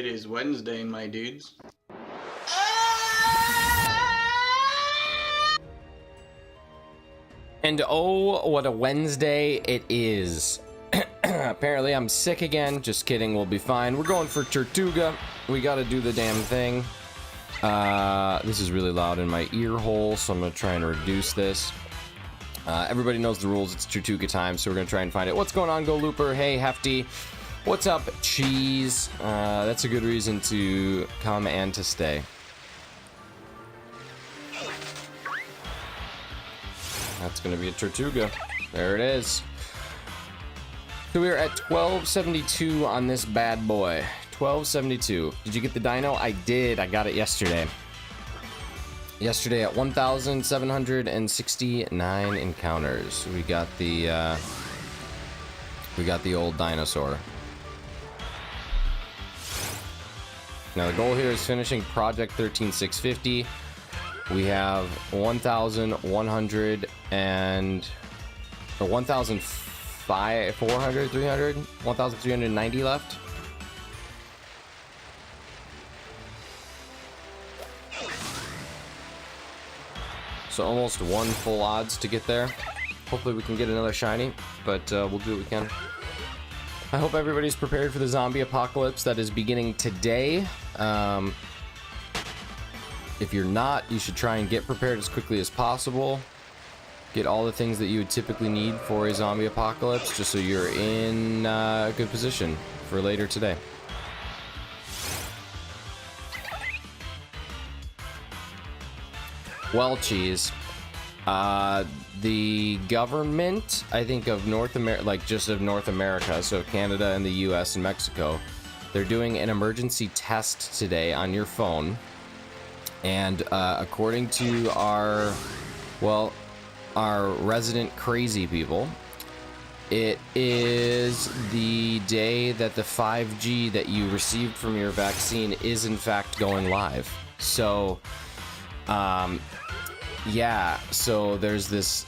It is Wednesday, my dudes. And oh, what a Wednesday it is. Apparently I'm sick again. Just kidding, we'll be fine. We're going for Tirtouga. We gotta do the damn thing. This is really loud in my ear hole, so I'm gonna try and reduce this. Everybody knows the rules. It's Tirtouga time, so we're gonna try and find it. What's going on, Go Looper? Hey, Hefty. What's up, Cheese? That's a good reason to come and to stay. That's gonna be a Tirtouga. There it is. So we're at 1272 on this bad boy. 1272. Did you get the dino? I did. I got it yesterday. Yesterday at 1,769 encounters. We got the old dinosaur. Now the goal here is finishing Project 13650. We have 1,100 and or 1,400, 300, 1,390 left. So almost one full odds to get there. Hopefully we can get another shiny, but we'll do what we can. I hope everybody's prepared for the zombie apocalypse that is beginning today. If you're not, you should try and get prepared as quickly as possible. Get all the things that you would typically need for a zombie apocalypse, just so you're in a good position for later today. Well, Cheese, the government, I think of North America, like just of North America, so Canada and the US and Mexico, they're doing an emergency test today on your phone. And according to our resident crazy people, it is the day that the 5G that you received from your vaccine is in fact going live. So yeah, so there's this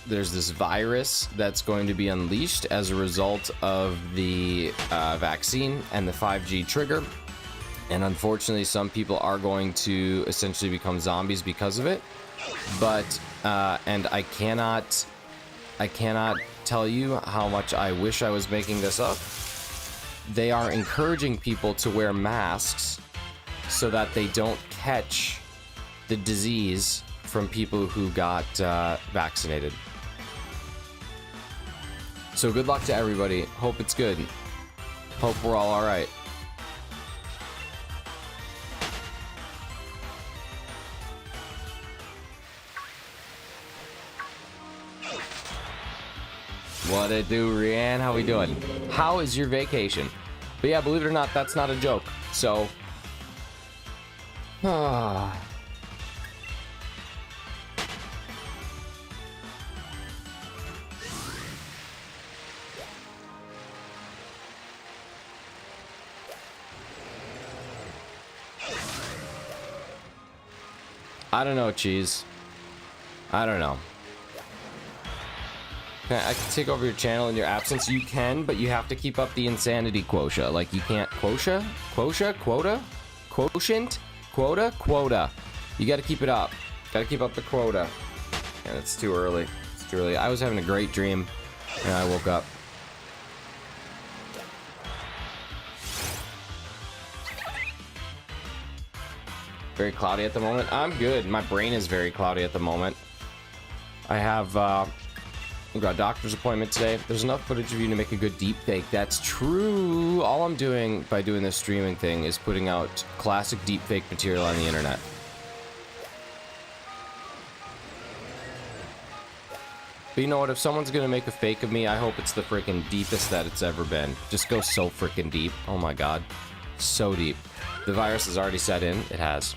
virus that's going to be unleashed as a result of the vaccine and the 5G trigger. And unfortunately, some people are going to essentially become zombies because of it. But and I cannot tell you how much I wish I was making this up. They are encouraging people to wear masks so that they don't catch the disease from people who got vaccinated. So good luck to everybody. Hope it's good. Hope we're all right. What it do, Rianne? How we doing? How is your vacation? But yeah, believe it or not, that's not a joke. So, I don't know, Cheese. I don't know. I can take over your channel in your absence. You can, but you have to keep up the insanity quotient. Like, you can't... Quotient? You gotta keep it up. Gotta keep up the quota. And it's too early. It's too early. I was having a great dream, and I woke up. Very cloudy at the moment. I'm good. My brain is very cloudy at the moment. I have... We've got a doctor's appointment today. There's enough footage of you to make a good deep fake. That's true. All I'm doing by doing this streaming thing is putting out classic deep fake material on the internet. But you know what? If someone's gonna make a fake of me, I hope it's the freaking deepest that it's ever been. Just go so freaking deep. Oh my god. So deep. The virus has already set in. It has.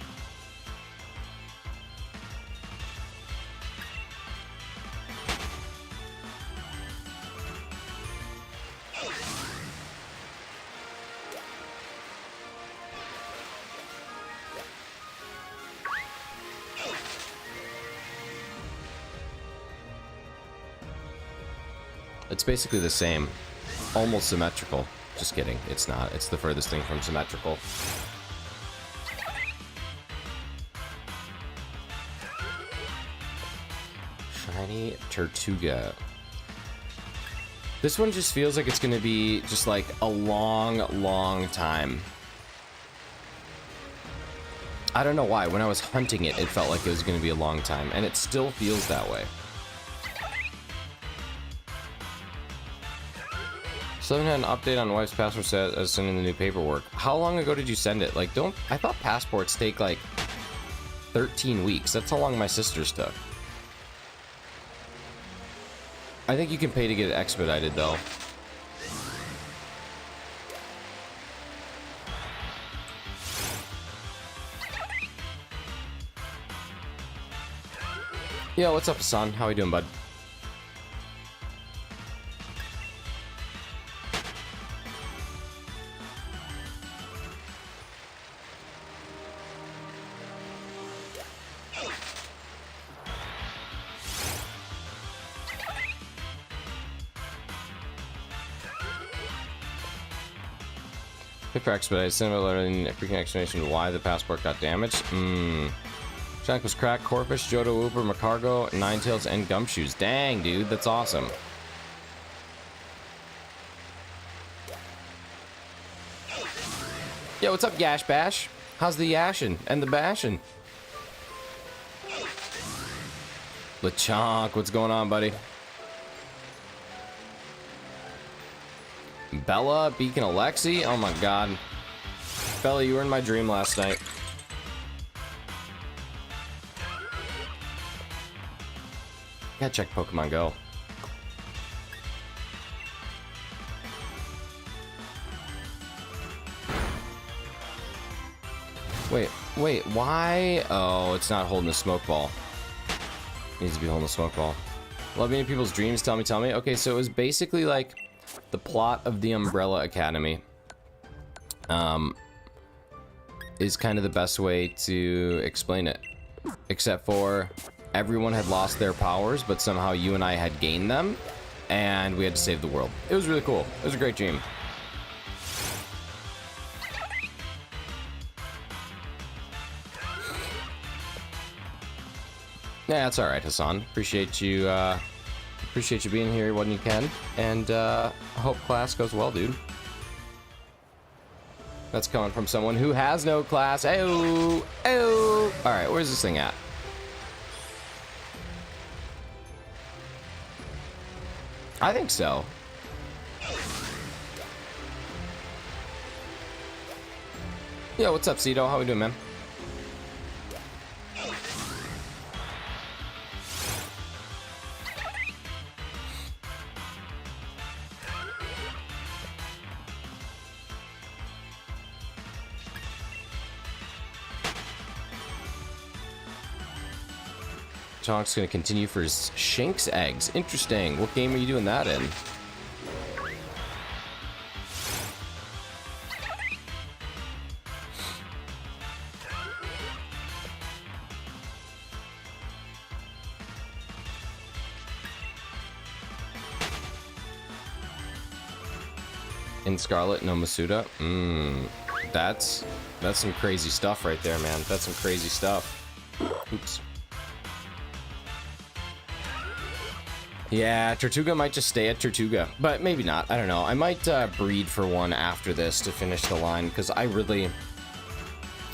It's basically the same. Almost symmetrical. Just kidding. It's not. It's the furthest thing from symmetrical. Tirtouga. This one just feels like it's gonna be just like a long time. I don't know why. When I was hunting it, it felt like it was gonna be a long time, and it still feels that way. Still haven't had an update on wife's passport set as sending the new paperwork. How long ago did you send it? Like, I thought passports take like 13 weeks. That's how long my sister's took. I think you can pay to get it expedited though. Yo, what's up, Hassan? How you doing, bud? Paper expedited, cinema learning a freaking explanation why the passport got damaged. Shank was cracked, Corpus, Jodo Uber, Macargo, Ninetails, and Gumshoes. Dang, dude, that's awesome. Yo, what's up, Yash Bash? How's the yashin' and the bashin'? LeChonk, what's going on, buddy? Bella, Beacon Alexi, oh my god. Bella, you were in my dream last night. Gotta check Pokemon Go. Wait, why? Oh, it's not holding the smoke ball. It needs to be holding the smoke ball. Loving in people's dreams, tell me. Okay, so it was basically like the plot of the Umbrella Academy. Is kind of the best way to explain it. Except for everyone had lost their powers, but somehow you and I had gained them, and we had to save the world. It was really cool. It was a great dream. Yeah, that's all right, Hassan. Appreciate you being here when you can, and hope class goes well, dude. That's coming from someone who has no class. Ayo, ayo. All right, where's this thing at? I think so. Yo, what's up, Cito? How we doing, man? Chonk's gonna continue for his Shanks eggs. Interesting. What game are you doing that in? In Scarlet, no Masuda. That's some crazy stuff right there, man. That's some crazy stuff. Oops. Yeah, Tirtouga might just stay at Tirtouga, but maybe not. I don't know. I might breed for one after this to finish the line, because I really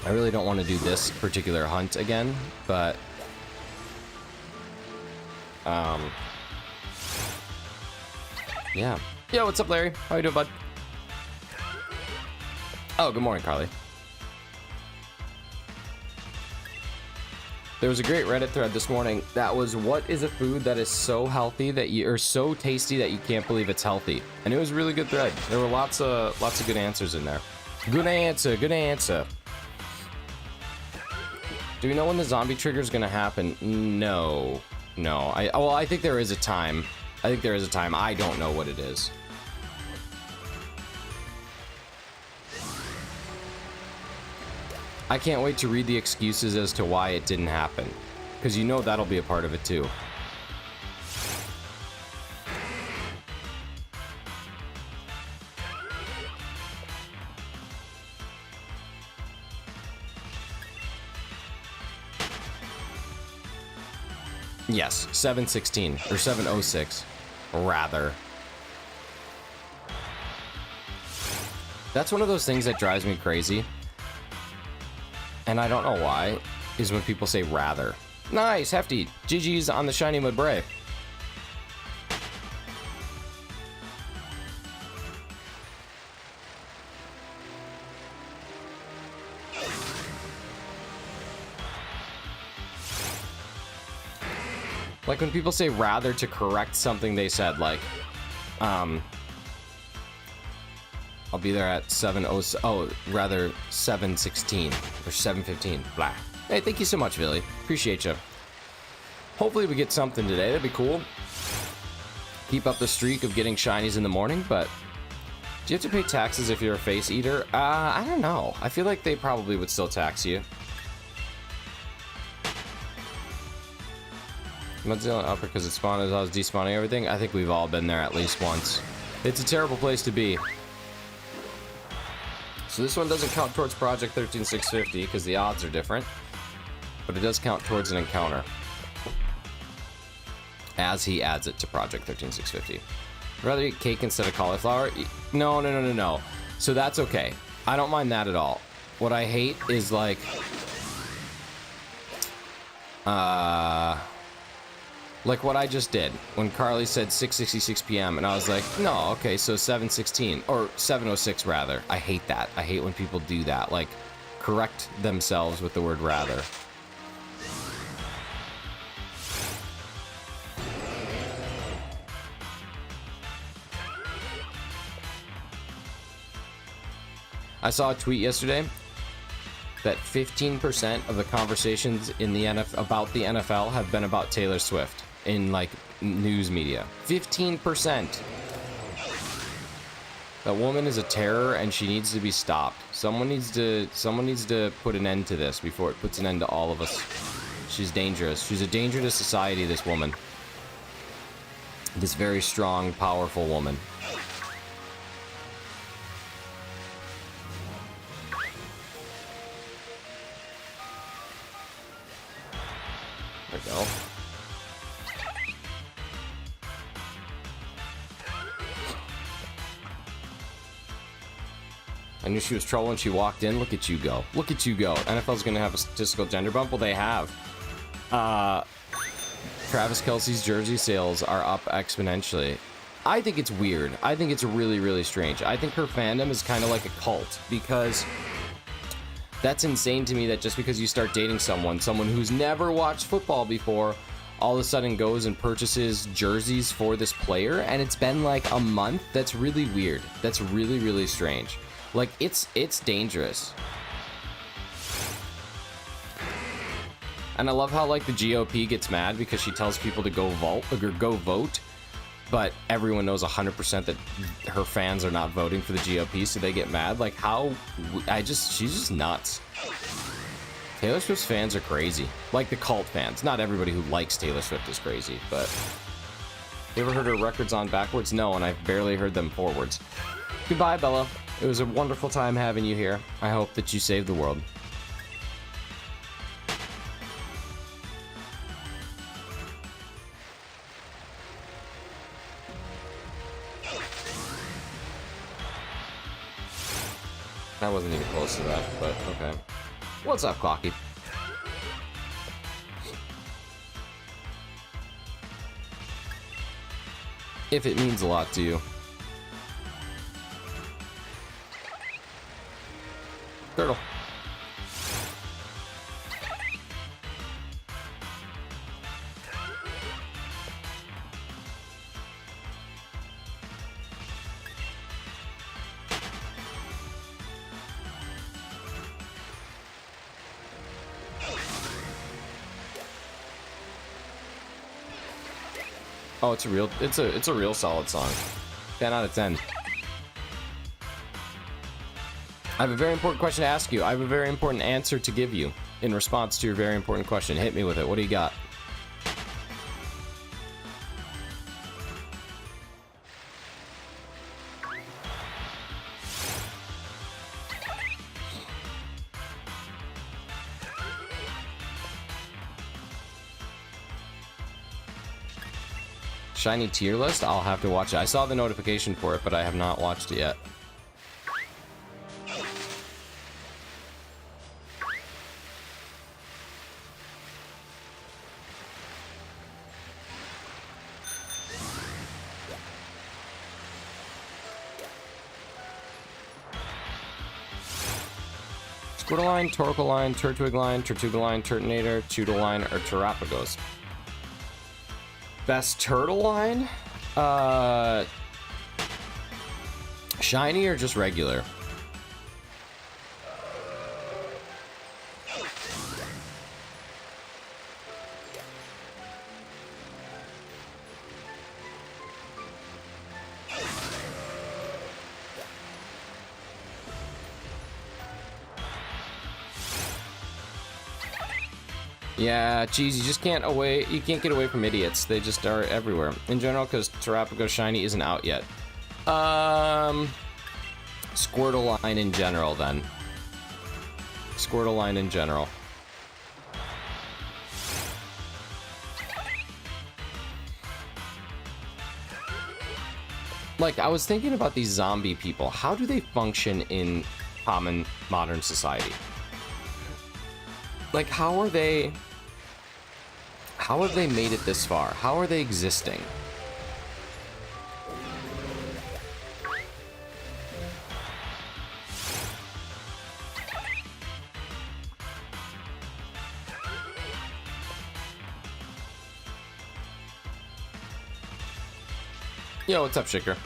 don't want to do this particular hunt again, but yeah. Yo, what's up, Larry? How you doing, bud? Oh, good morning, Carly. There was a great Reddit thread this morning that was, what is a food that is so healthy that you, or so tasty that you can't believe it's healthy? And it was a really good thread. There were lots of good answers in there. Good answer, good answer. Do we know when the zombie trigger is gonna happen? No. I think there is a time. I don't know what it is. I can't wait to read the excuses as to why it didn't happen, because you know that'll be a part of it too. Yes, 716 or 706, rather. That's one of those things that drives me crazy, and I don't know why, is when people say rather. Nice, hefty. GG's on the shiny mud bray. Like when people say rather to correct something they said, like, I'll be there at 7:16 or 7:15. Blah. Hey, thank you so much, Billy. Appreciate you. Hopefully we get something today. That'd be cool. Keep up the streak of getting shinies in the morning, but do you have to pay taxes if you're a face eater? I don't know. I feel like they probably would still tax you. Mudzilla up because it spawned as I was despawning everything. I think we've all been there at least once. It's a terrible place to be. So this one doesn't count towards Project 13650 because the odds are different, but it does count towards an encounter as he adds it to Project 13650. I'd rather eat cake instead of cauliflower. No. So that's okay. I don't mind that at all. What I hate is like what I just did when Carly said 6:66 p.m. and I was like, no, okay, so 7:16 or 7:06 rather. I hate that. I hate when people do that, like correct themselves with the word rather. I saw a tweet yesterday that 15% of the conversations in the about the NFL have been about Taylor Swift in like news media. 15%. That woman is a terror and she needs to be stopped. Someone needs to put an end to this before it puts an end to all of us. She's dangerous. She's a danger to society, this woman. This very strong, powerful woman. There we go. I knew she was trouble when she walked in. Look at you go. Look at you go. NFL's going to have a statistical gender bump. Well, they have. Travis Kelce's jersey sales are up exponentially. I think it's weird. I think it's really, really strange. I think her fandom is kind of like a cult because that's insane to me that just because you start dating someone who's never watched football before, all of a sudden goes and purchases jerseys for this player, and it's been like a month. That's really weird. That's really, really strange. Like, it's dangerous. And I love how, like, the GOP gets mad because she tells people to go vote, but everyone knows 100% that her fans are not voting for the GOP, so they get mad. Like, how... she's just nuts. Taylor Swift's fans are crazy. Like, the cult fans. Not everybody who likes Taylor Swift is crazy, but... You ever heard her records on backwards? No, and I've barely heard them forwards. Goodbye, Bella. It was a wonderful time having you here. I hope that you saved the world. That wasn't even close to that, but okay. What's up, Clocky? If it means a lot to you. Turtle. Oh, it's a real solid song. 10 out of 10. I have a very important question to ask you. I have a very important answer to give you in response to your very important question. Hit me with it. What do you got? Shiny tier list? I'll have to watch it. I saw the notification for it, but I have not watched it yet. Squirtle Torkoline, Tirtouga line, Turtonator, Tootle or Terrapagos. Best turtle line? Shiny or just regular? Yeah, geez, you just can't get away from idiots. They just are everywhere. In general, because Terrapago Shiny isn't out yet. Squirtle line in general, then. Squirtle line in general. Like, I was thinking about these zombie people. How do they function in common modern society? Like, how have they made it this far? How are they existing? Yo, what's up, Shaker?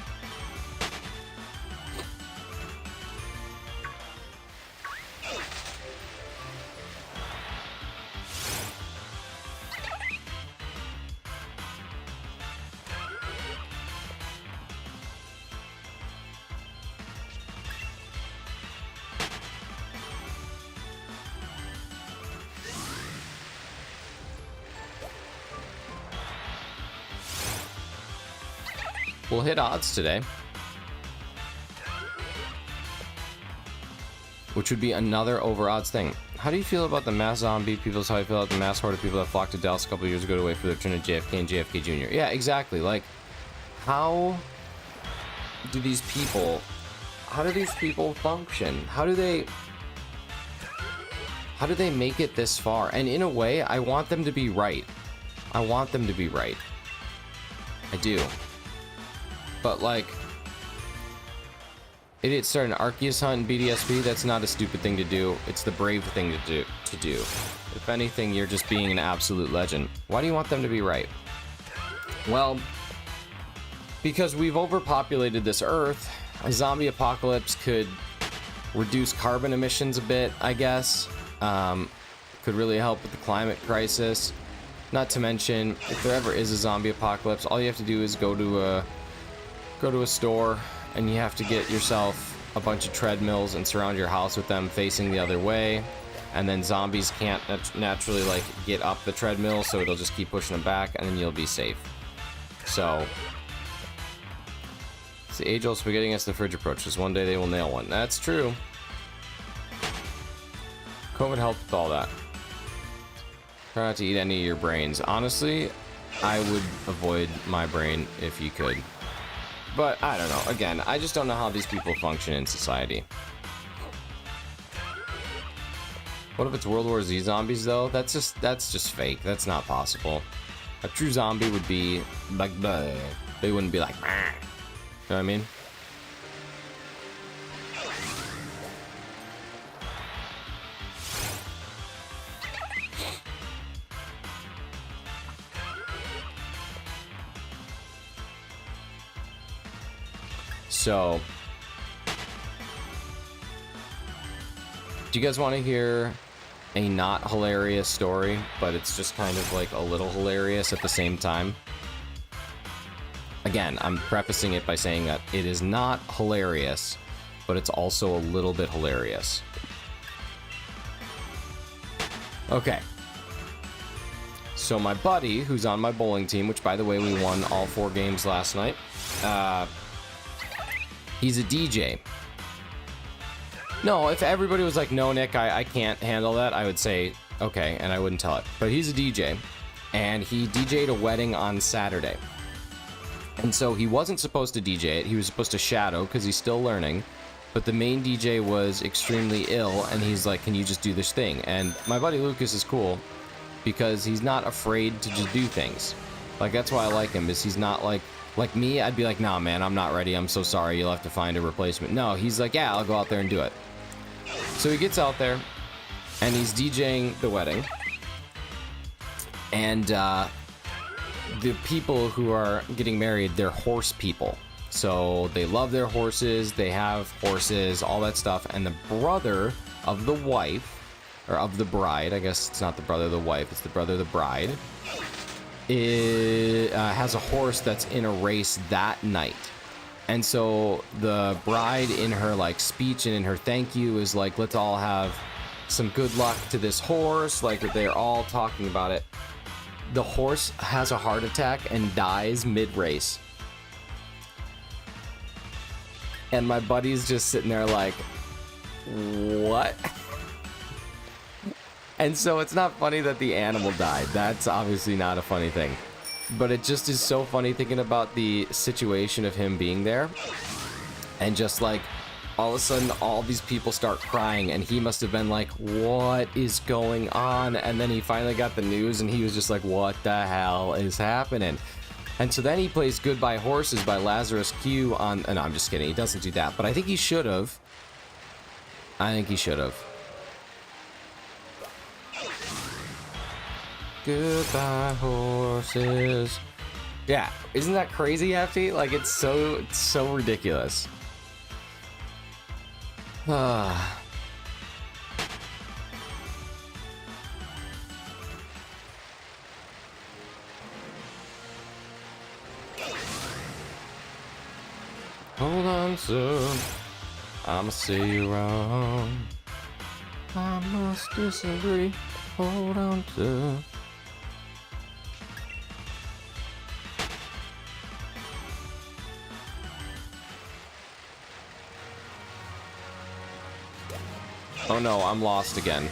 We'll hit odds today, which would be another over odds thing. How do you feel about the mass zombie people? How I feel about the mass horde of people that flocked to Dallas a couple years ago to wait for their turn at JFK and JFK Jr. Yeah, exactly. Like, how do these people function? How do they make it this far? And in a way, I want them to be right. I want them to be right. I do. But, like, idiots start an Arceus hunt in BDSP, that's not a stupid thing to do. It's the brave thing to do. If anything, you're just being an absolute legend. Why do you want them to be right? Well, because we've overpopulated this Earth. A zombie apocalypse could reduce carbon emissions a bit, I guess. Could really help with the climate crisis. Not to mention, if there ever is a zombie apocalypse, all you have to do is go to a store and you have to get yourself a bunch of treadmills and surround your house with them facing the other way, and then zombies can't naturally like get up the treadmill, so it'll just keep pushing them back, and then you'll be safe. So it's the age-old spaghetti against the fridge approach, because one day they will nail one. That's true. COVID helped with all that. Try not to eat any of your brains. Honestly, I would avoid my brain if you could. But, I don't know. Again, I just don't know how these people function in society. What if it's World War Z zombies, though? That's just fake. That's not possible. A true zombie would be like, bleh. They wouldn't be like, bah. You know what I mean? So, do you guys want to hear a not hilarious story, but it's just kind of like a little hilarious at the same time? Again, I'm prefacing it by saying that it is not hilarious, but it's also a little bit hilarious. Okay. So my buddy, who's on my bowling team, which by the way, we won all 4 games last night, he's a DJ. No, if everybody was like, no, Nick, I can't handle that, I would say, okay, and I wouldn't tell it. But he's a DJ, and he DJ'd a wedding on Saturday. And so he wasn't supposed to DJ it. He was supposed to shadow because he's still learning. But the main DJ was extremely ill, and he's like, can you just do this thing? And my buddy Lucas is cool because he's not afraid to just do things. Like, that's why I like him, is he's not like me, I'd be like, nah, man, I'm not ready. I'm so sorry. You'll have to find a replacement. No, he's like, yeah, I'll go out there and do it. So he gets out there, and he's DJing the wedding. And, the people who are getting married, they're horse people. So they love their horses, they have horses, all that stuff. And the brother of the wife, or of the bride, I guess it's not the brother of the wife, it's the brother of the bride, has a horse that's in a race that night. And so the bride, in her like speech and in her thank you, is like, let's all have some good luck to this horse. Like, they're all talking about it. The horse has a heart attack and dies mid-race. And my buddy's just sitting there like, what? And so it's not funny that the animal died. That's obviously not a funny thing. But it just is so funny thinking about the situation of him being there. And just like, all of a sudden, all these people start crying, and he must have been like, what is going on? And then he finally got the news, and he was just like, what the hell is happening? And so then he plays Goodbye Horses by Lazarus Q on... No, I'm just kidding. He doesn't do that. But I think he should have. I think he should have. Goodbye Horses. Yeah. Isn't that crazy, Hefty? Like, it's so ridiculous. Ah. Hold on, sir. I'ma say you wrong. I must disagree. Hold on, sir. Oh no, I'm lost again.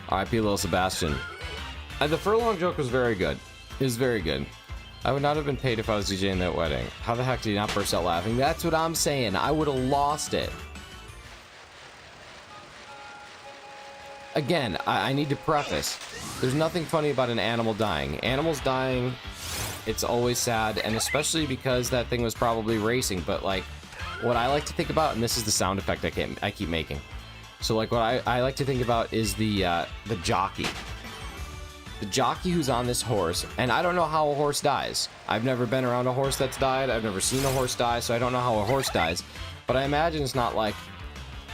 R.I.P. Lil Sebastian. The furlong joke was very good. It was very good. I would not have been paid if I was DJing that wedding. How the heck did you not burst out laughing? That's what I'm saying. I would have lost it. Again, I need to preface. There's nothing funny about an animal dying. Animals dying, it's always sad, and especially because that thing was probably racing. But like, what I like to think about, and this is the sound effect I keep making. So like, what I like to think about is the jockey. The jockey who's on this horse, and I don't know how a horse dies. I've never been around a horse that's died. I've never seen a horse die, so I don't know how a horse dies. But I imagine it's not like,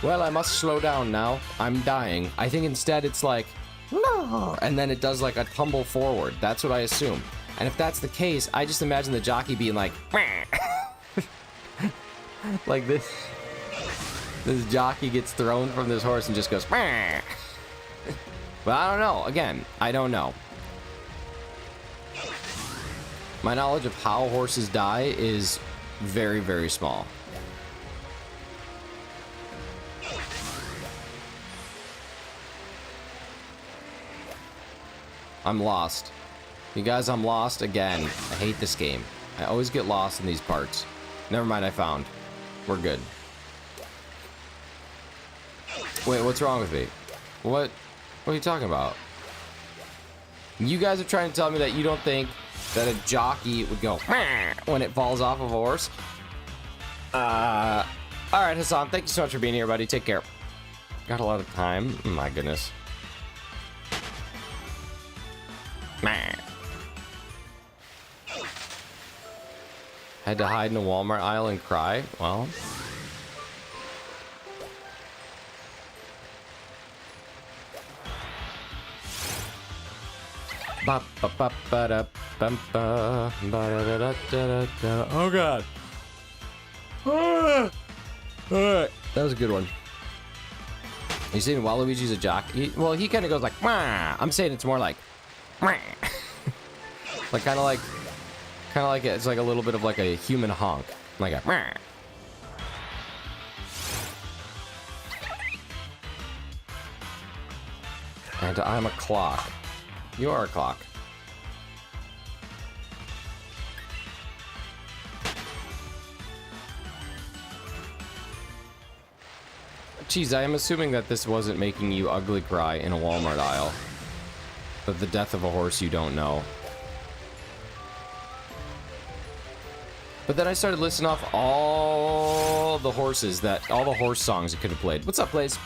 well, I must slow down now. I'm dying. I think instead it's like, and then it does like a tumble forward. That's what I assume. And if that's the case, I just imagine the jockey being like, like this. This jockey gets thrown from this horse and just goes, but I don't know. Again, I don't know. My knowledge of how horses die is very, very small. I'm lost. You guys, I'm lost again. I hate this game. I always get lost in these parts. Never mind, I found. We're good. Wait, what's wrong with me? What are you talking about? You guys are trying to tell me that you don't think that a jockey would go when it falls off of a horse? Alright, Hassan, thank you so much for being here, buddy. Take care. Got a lot of time. Oh, my goodness. Had to hide in a Walmart aisle and cry? Well... Oh god. Alright, that was a good one. You saying Waluigi's a jockey? Well, he kind of goes like, wah. I'm saying it's more like, wah. Like kind of like it's like a little bit of like a human honk, like a. Wah. And I'm a clock. You are a clock. Geez, I am assuming that this wasn't making you ugly cry in a Walmart aisle. But the death of a horse you don't know. But then I started listing off all the horse songs it could have played. What's up, Blaze?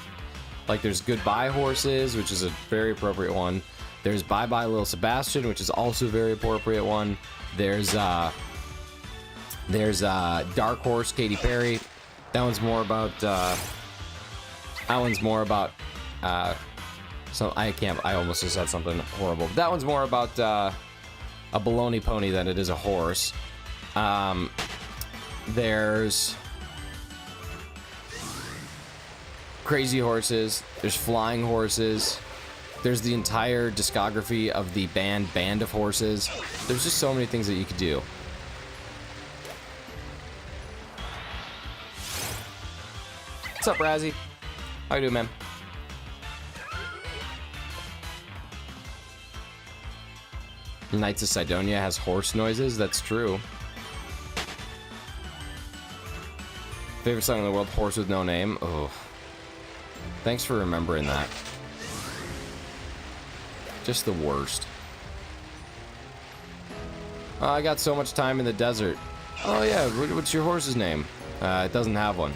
Like, there's Goodbye Horses, which is a very appropriate one. There's Bye Bye Little Sebastian, which is also a very appropriate one. There's Dark Horse, Katy Perry. That one's more about, so I almost just said something horrible. That one's more about, a baloney pony than it is a horse. There's Crazy Horses, there's Flying Horses, there's the entire discography of the Band of Horses. There's just so many things that you could do. What's up, Razzie? How you doing, man? Knights of Sidonia has horse noises, that's true. Favorite song in the world, Horse with No Name. Oh. Thanks for remembering that. Just the worst. Oh, I got so much time in the desert. Oh yeah, what's your horse's name? It doesn't have one.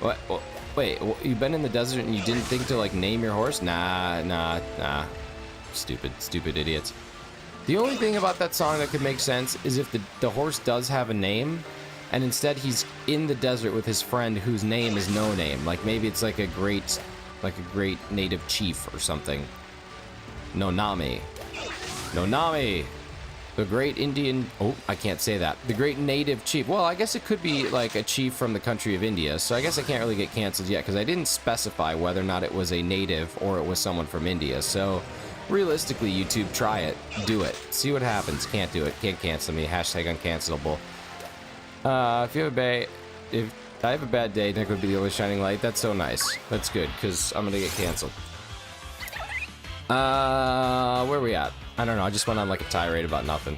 What? Wait, you've been in the desert and you didn't think to, like, name your horse? Nah. Stupid idiots. The only thing about that song that could make sense is if the horse does have a name, and instead he's in the desert with his friend whose name is no name. Like, maybe it's like a great native chief or something. Nonami. The great Indian... Oh, I can't say that. The great native chief. Well, I guess it could be like a chief from the country of India, so I guess I can't really get canceled yet, because I didn't specify whether or not it was a native or it was someone from India. So, realistically, YouTube, try it. Do it. See what happens. Can't do it. Can't cancel me. Hashtag uncancelable. If I have a bad day, Nick would be the only shining light. That's so nice. That's good, because I'm gonna get canceled. Where are we at? I don't know, I just went on like a tirade about nothing.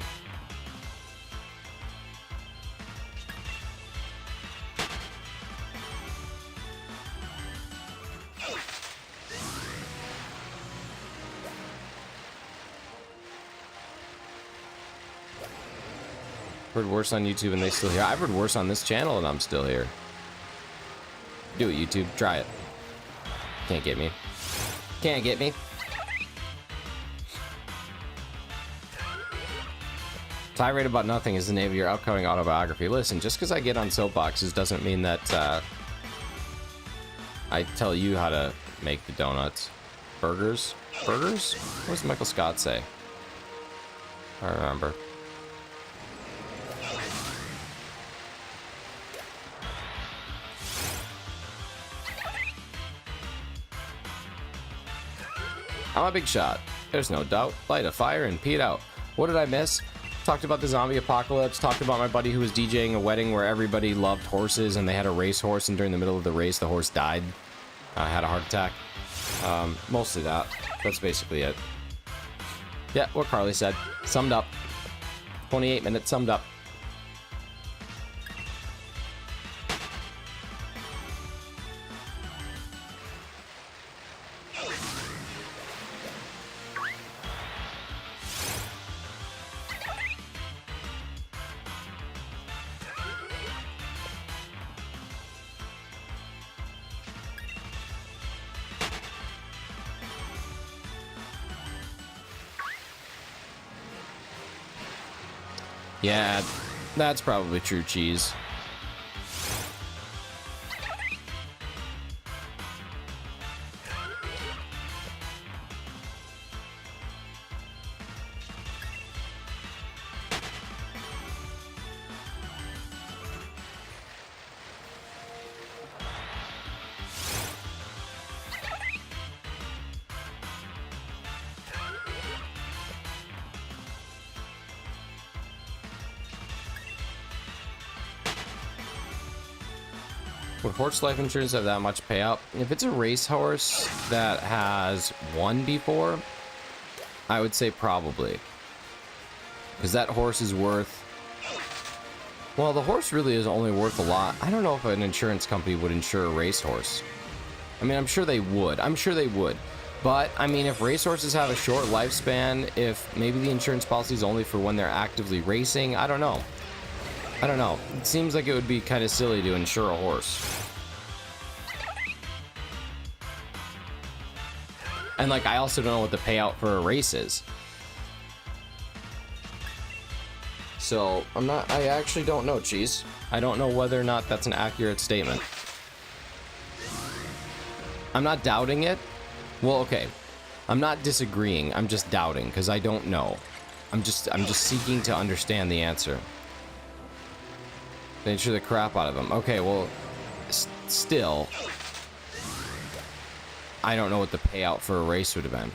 Heard worse on YouTube and they still here. I've heard worse on this channel and I'm still here. Do it, YouTube. Try it. Can't get me. Can't get me. Tirade About Nothing is the name of your upcoming autobiography. Listen, just because I get on soapboxes doesn't mean that I tell you how to make the donuts. Burgers? Burgers? What does Michael Scott say? I don't remember. I'm a big shot. There's no doubt. Light a fire and pee it out. What did I miss? Talked about the zombie apocalypse, talked about my buddy who was DJing a wedding where everybody loved horses and they had a race horse, and during the middle of the race the horse died. Had a heart attack. Mostly that. That's basically it. Yeah, what Carly said. Summed up. 28 minutes summed up. Yeah, that's probably true, Cheese. Would horse life insurance have that much payout? If it's a racehorse that has won before, I would say probably. Because that horse is worth... Well, the horse really is only worth a lot. I don't know if an insurance company would insure a racehorse. I mean, I'm sure they would. I'm sure they would. But, I mean, if racehorses have a short lifespan, if maybe the insurance policy is only for when they're actively racing, I don't know. I don't know. It seems like it would be kind of silly to insure a horse. And, like, I also don't know what the payout for a race is. So, I actually don't know, Cheese. I don't know whether or not that's an accurate statement. I'm not doubting it. Well, okay. I'm not disagreeing. I'm just doubting because I don't know. I'm just seeking to understand the answer. They insure the crap out of them. Okay, well, still, I don't know what the payout for a race would have been.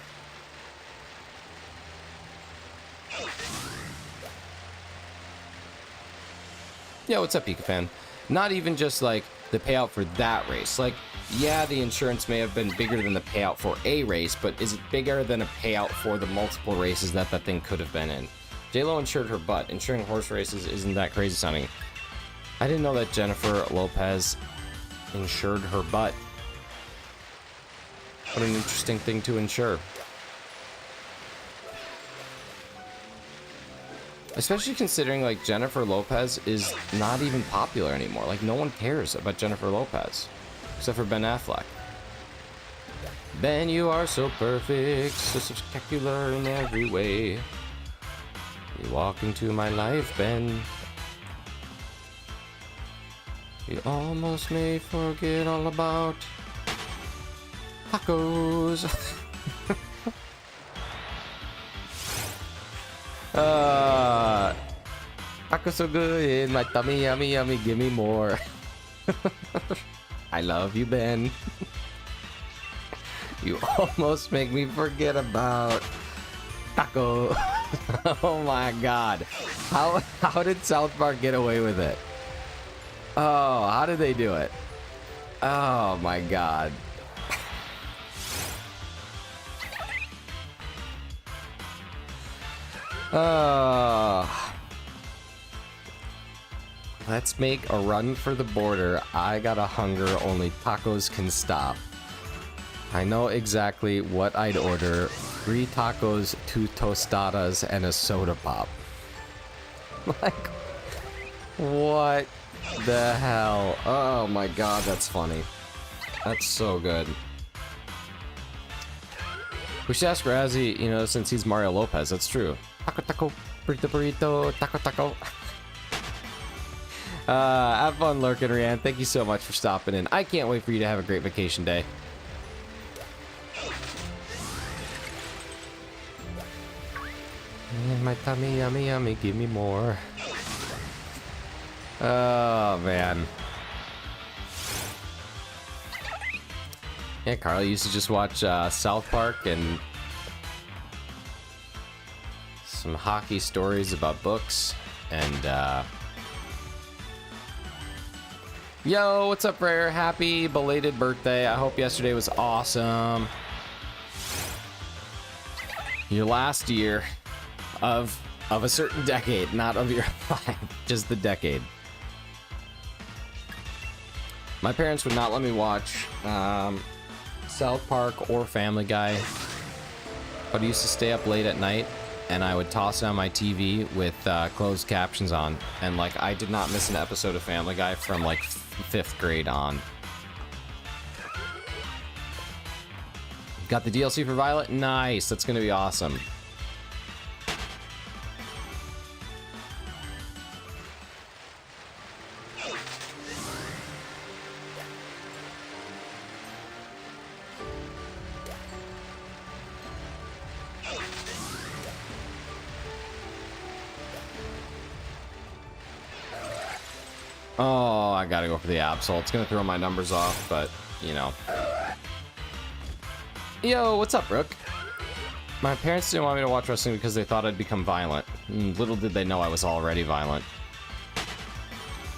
Yeah, what's up, Pika fan? Not even just like the payout for that race. Like, yeah, the insurance may have been bigger than the payout for a race, but is it bigger than a payout for the multiple races that that thing could have been in? J-Lo insured her butt. Insuring horse races isn't that crazy sounding. I didn't know that Jennifer Lopez insured her butt. What an interesting thing to insure. Especially considering, like, Jennifer Lopez is not even popular anymore. Like, no one cares about Jennifer Lopez. Except for Ben Affleck. Ben, you are so perfect, so spectacular in every way. You walk into my life, Ben. You almost may forget all about tacos. Tacos so good, my tummy yummy yummy, give me more. I love you, Ben. You almost make me forget about taco. Oh my god. How did South Park get away with it? Oh, how did they do it? Oh my god. Let's make a run for the border. I got a hunger only tacos can stop. I know exactly what I'd order. 3 tacos, 2 tostadas, and a soda pop. Like, what the hell? Oh my god, that's funny. That's so good. We should ask Razzie, you know, since he's Mario Lopez. That's true. Taco taco, burrito burrito, taco taco. Have fun lurking, Rianne. Thank you so much for stopping in. I can't wait for you to have a great vacation day. My tummy, yummy, yummy, give me more. Oh, man. Yeah, Carly used to just watch South Park and some hockey stories about books. And, yo, what's up, Rare? Happy belated birthday. I hope yesterday was awesome. Your last year of a certain decade, not of your life, just the decade. My parents would not let me watch South Park or Family Guy, but I used to stay up late at night and I would toss on my TV with closed captions on, and like I did not miss an episode of Family Guy from like 5th grade on. Got the DLC for Violet? Nice, that's gonna be awesome. Oh, I gotta go for the Absol. It's gonna throw my numbers off, but, you know. Yo, what's up, Brooke? My parents didn't want me to watch wrestling because they thought I'd become violent. Little did they know I was already violent.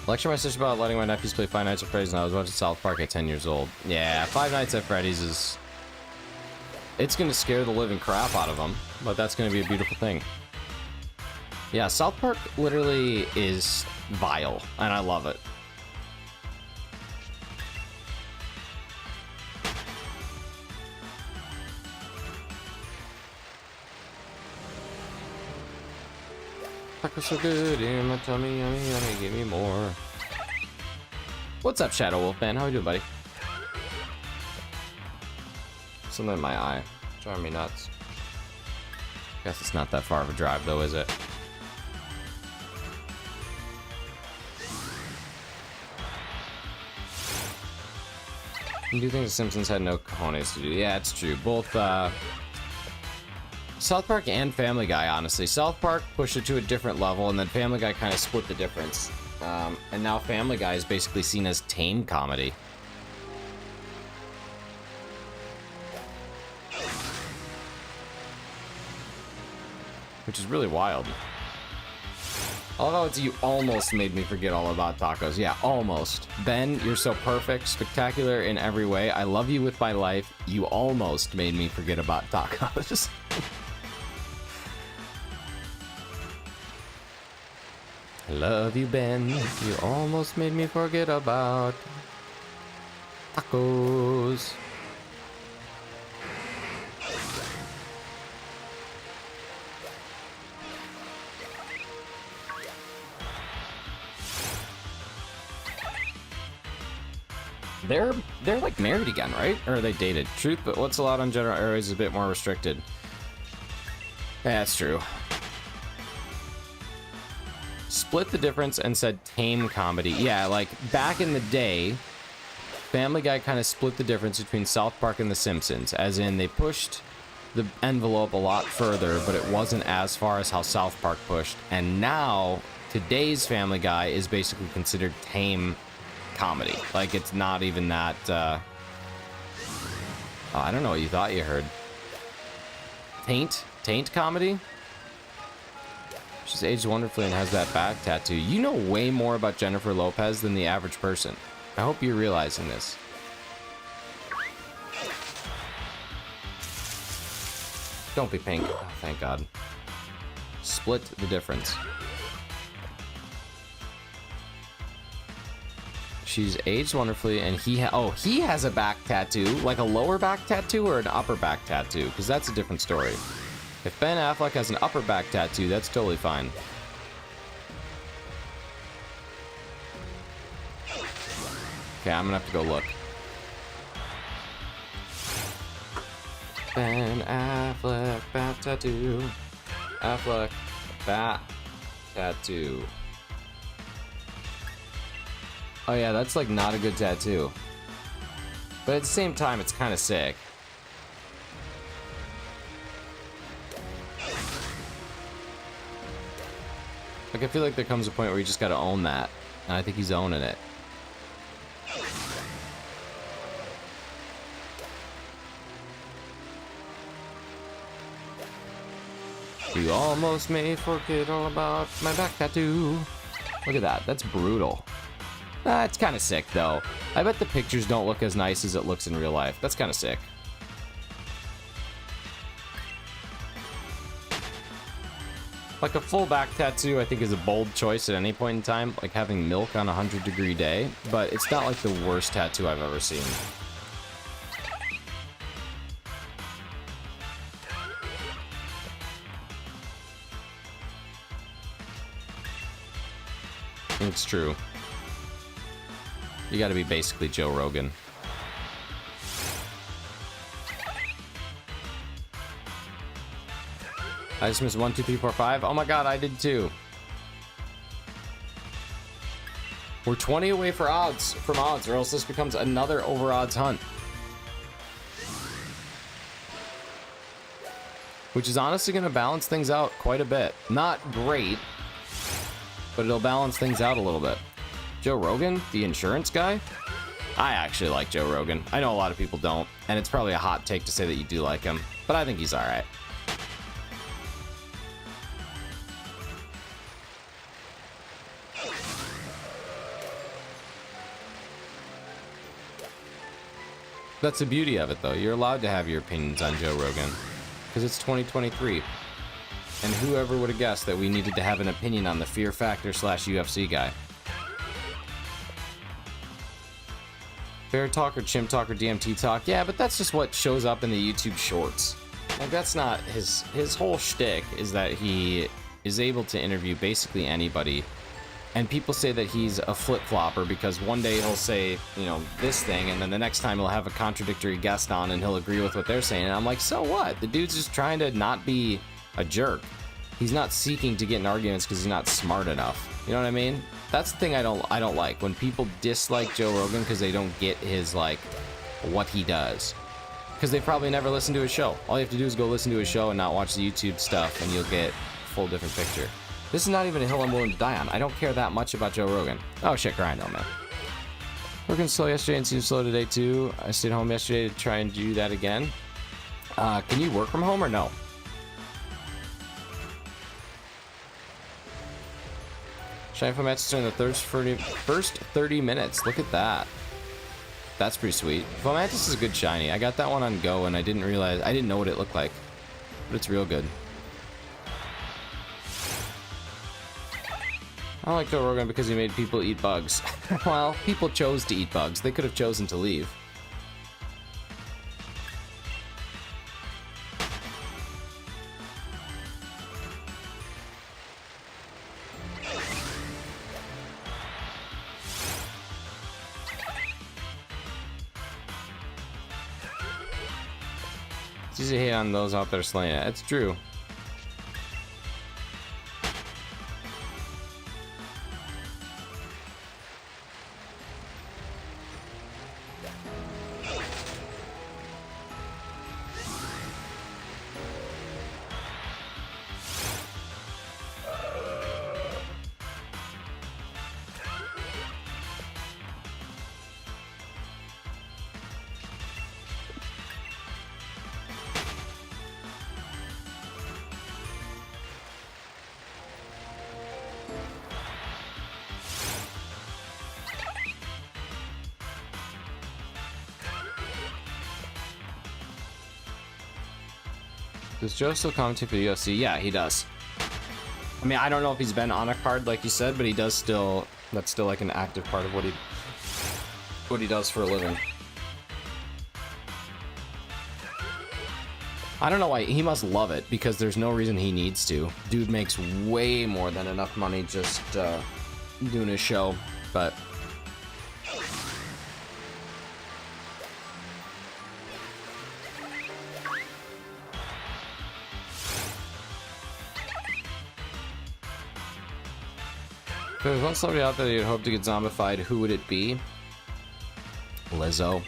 Lecture my sister about letting my nephews play Five Nights at Freddy's, and I was watching South Park at 10 years old. Yeah, Five Nights at Freddy's is... It's gonna scare the living crap out of them, but that's gonna be a beautiful thing. Yeah, South Park literally is vile, and I love it. Tacos so good in my tummy, yummy, yummy, give me more. What's up, Shadow Wolfman? How you doing, buddy? Something in my eye. Driving me nuts. Guess it's not that far of a drive, though, is it? I do think The Simpsons had no cojones to do. Yeah, it's true. Both South Park and Family Guy, honestly. South Park pushed it to a different level, and then Family Guy kind of split the difference. And now Family Guy is basically seen as tame comedy. Which is really wild. Although it's you almost made me forget all about tacos. Yeah, almost. Ben, you're so perfect, spectacular in every way. I love you with my life. You almost made me forget about tacos. I love you, Ben. You almost made me forget about tacos. They're like married again, right? Or are they dated? Truth, but what's allowed on general areas is a bit more restricted. Yeah, that's true. Split the difference and said tame comedy. Yeah, like back in the day, Family Guy kind of split the difference between South Park and The Simpsons, as in they pushed the envelope a lot further, but it wasn't as far as how South Park pushed. And now, today's Family Guy is basically considered tame comedy. Like, it's not even that, oh, I don't know what you thought you heard. Taint comedy? She's aged wonderfully and has that back tattoo. You know way more about Jennifer Lopez than the average person. I hope you're realizing this. Don't be pink. Oh, thank God. Split the difference. She's aged wonderfully, and he has a back tattoo, like a lower back tattoo or an upper back tattoo, because that's a different story. If Ben Affleck has an upper back tattoo, that's totally fine. Okay, I'm gonna have to go look. Ben Affleck bat tattoo. Affleck bat tattoo. Oh yeah, that's like not a good tattoo. But at the same time, it's kind of sick. Like, I feel like there comes a point where you just gotta own that. And I think he's owning it. You almost made me forget all about my back tattoo. Look at that, that's brutal. It's kind of sick, though. I bet the pictures don't look as nice as it looks in real life. That's kind of sick. Like, a full back tattoo, I think, is a bold choice at any point in time. Like having milk on a 100-degree day. But it's not, like, the worst tattoo I've ever seen. It's true. You gotta be basically Joe Rogan. I just missed 1, 2, 3, 4, 5. Oh my God, I did too. We're 20 away from odds, or else this becomes another over odds hunt. Which is honestly gonna balance things out quite a bit. Not great, but it'll balance things out a little bit. Joe Rogan, the insurance guy? I actually like Joe Rogan. I know a lot of people don't, and it's probably a hot take to say that you do like him, but I think he's alright. That's the beauty of it, though. You're allowed to have your opinions on Joe Rogan. Because it's 2023. And whoever would have guessed that we needed to have an opinion on the Fear Factor / UFC guy. Bear Talk or Chimp Talk or DMT Talk? Yeah, but that's just what shows up in the YouTube shorts. Like, that's not his whole shtick is that he is able to interview basically anybody. And people say that he's a flip-flopper because one day he'll say, you know, this thing, and then the next time he'll have a contradictory guest on and he'll agree with what they're saying. And I'm like, so what? The dude's just trying to not be a jerk. He's not seeking to get in arguments because he's not smart enough. You know what I mean? That's the thing I don't like. When people dislike Joe Rogan because they don't get his, like, what he does. Because they probably never listened to his show. All you have to do is go listen to his show and not watch the YouTube stuff, and you'll get a full different picture. This is not even a hill I'm willing to die on. I don't care that much about Joe Rogan. Oh shit, grind on, man. Working slow yesterday and seemed slow today too. I stayed home yesterday to try and do that again. Can you work from home or no? Shiny foam matches in the first 30 minutes. Look at that. That's pretty sweet. Fomantis is a good shiny. I got that one on Go and I didn't know what it looked like. But it's real good. I don't like Joe Rogan because he made people eat bugs. Well, people chose to eat bugs. They could have chosen to leave. It's easy to hate on those out there slaying it. It's true. Does Joe still commentate for the UFC? Yeah, he does. I mean, I don't know if he's been on a card like you said, but he does still. That's still like an active part of what he does for a living. I don't know why. He must love it because there's no reason he needs to. Dude makes way more than enough money just doing his show, but. If there was one celebrity out there that you'd hope to get zombified, who would it be? Lizzo.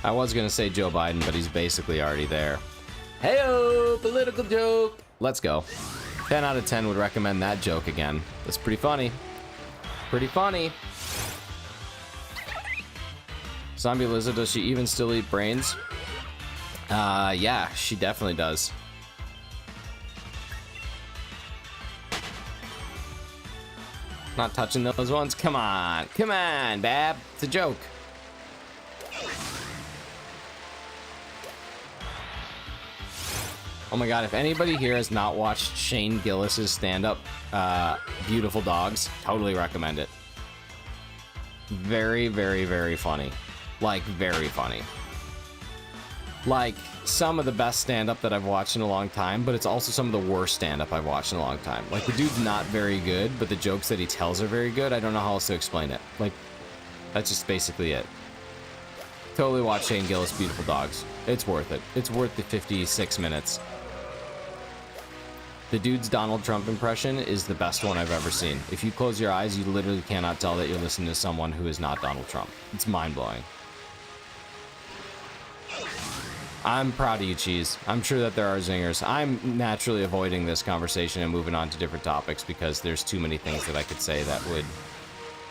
I was gonna say Joe Biden, but he's basically already there. Heyo, political joke. Let's go. 10 out of 10 would recommend that joke again. That's pretty funny. Pretty funny. Zombie Lizzo, does she even still eat brains? Yeah, she definitely does. Not touching those ones? Come on. Come on, Bab. It's a joke. Oh my god, if anybody here has not watched Shane Gillis's stand-up, Beautiful Dogs, totally recommend it. Very, very, very funny. Like, very funny. Like, some of the best stand-up that I've watched in a long time, but it's also some of the worst stand-up I've watched in a long time. Like, the dude's not very good, but the jokes that he tells are very good. I don't know how else to explain it. Like, that's just basically it. Totally watch Shane Gillis' Beautiful Dogs. It's worth it. It's worth the 56 minutes. The dude's Donald Trump impression is the best one I've ever seen. If you close your eyes, you literally cannot tell that you're listening to someone who is not Donald Trump. It's mind-blowing. I'm proud of you, Cheese. I'm sure that there are zingers. I'm naturally avoiding this conversation and moving on to different topics because there's too many things that I could say that would,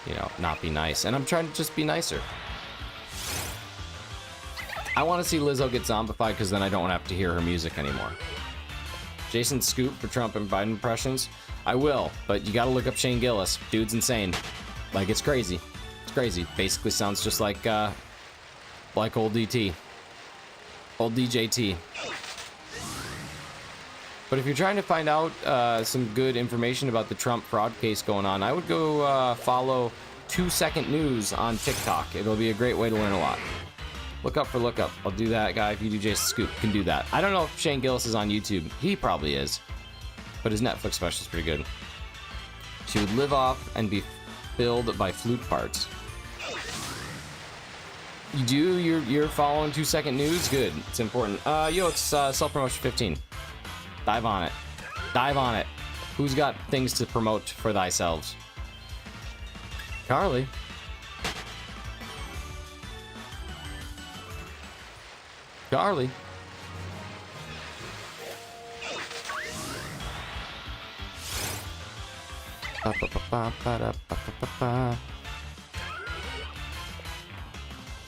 you know, not be nice. And I'm trying to just be nicer. I want to see Lizzo get zombified because then I don't have to hear her music anymore. Jason Scoop for Trump and Biden impressions. I will, but you gotta look up Shane Gillis. Dude's insane. Like, it's crazy. It's crazy. Basically sounds just like old DT. Old DJT. But if you're trying to find out some good information about the Trump fraud case going on, I would go follow 2 Second News on TikTok. It'll be a great way to learn a lot. Look up for Look Up. I'll do that, guy. If you do Jason Scoop, can do that. I don't know if Shane Gillis is on YouTube. He probably is. But his Netflix special is pretty good. She would live off and be filled by flute parts. You do? You're following 2 Second News? Good. It's important. Yo, it's self-promotion 15. Dive on it. Dive on it. Who's got things to promote for thyself? Carly. Carly.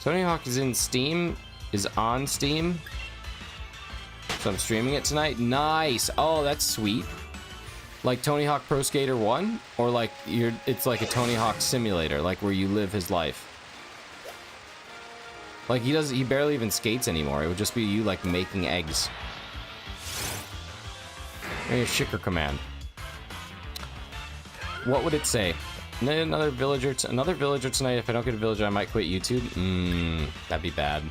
Tony Hawk is in Steam. Is on Steam. So I'm streaming it tonight. Nice. Oh, that's sweet. Like Tony Hawk Pro Skater 1? Or like it's like a Tony Hawk simulator, like where you live his life. Like he barely even skates anymore. It would just be you like making eggs. Maybe a Shicker command. What would it say? Another villager tonight. If I don't get a villager, I might quit YouTube. That'd be bad.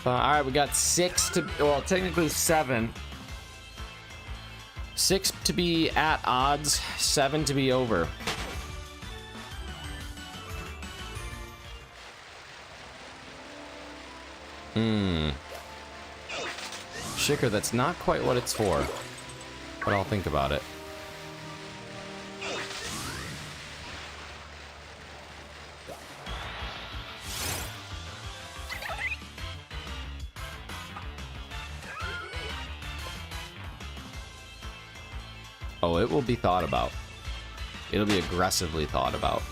Alright, we got 6 to... Well, technically 7. 6 to be at odds, 7 to be over. Shicker, that's not quite what it's for. But I'll think about it. Oh, it will be thought about. It'll be aggressively thought about.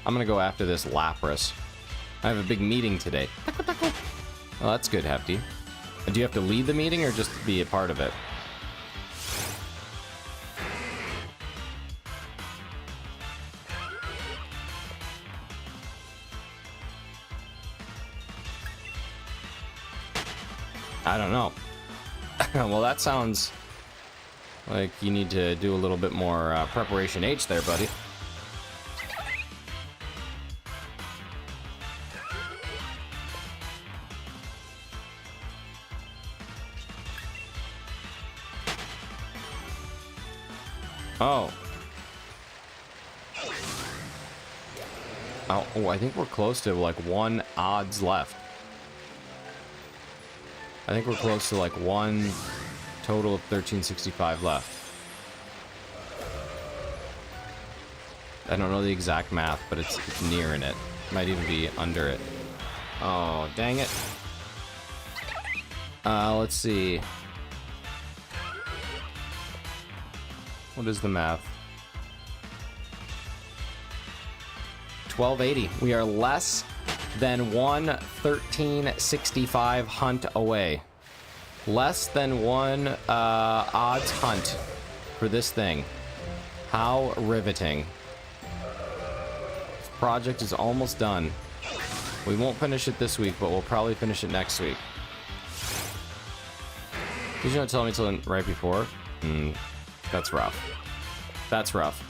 I'm gonna go after this Lapras. I have a big meeting today. Oh, that's good, Hefty. Do you have to lead the meeting or just be a part of it? I don't know. Well, that sounds like you need to do a little bit more preparation H there, buddy. Oh. Oh, I think we're close to like 1 odds left. I think we're close to like 1 total of 1365 left. I don't know the exact math, but it's nearing it. Might even be under it. Oh, dang it. Let's see. What is the math? 1280. We are less than 1 1365 hunt away. Less than 1 odds hunt for this thing. How riveting. This project is almost done. We won't finish it this week, but we'll probably finish it next week. Did you not tell me till right before? That's rough. That's rough.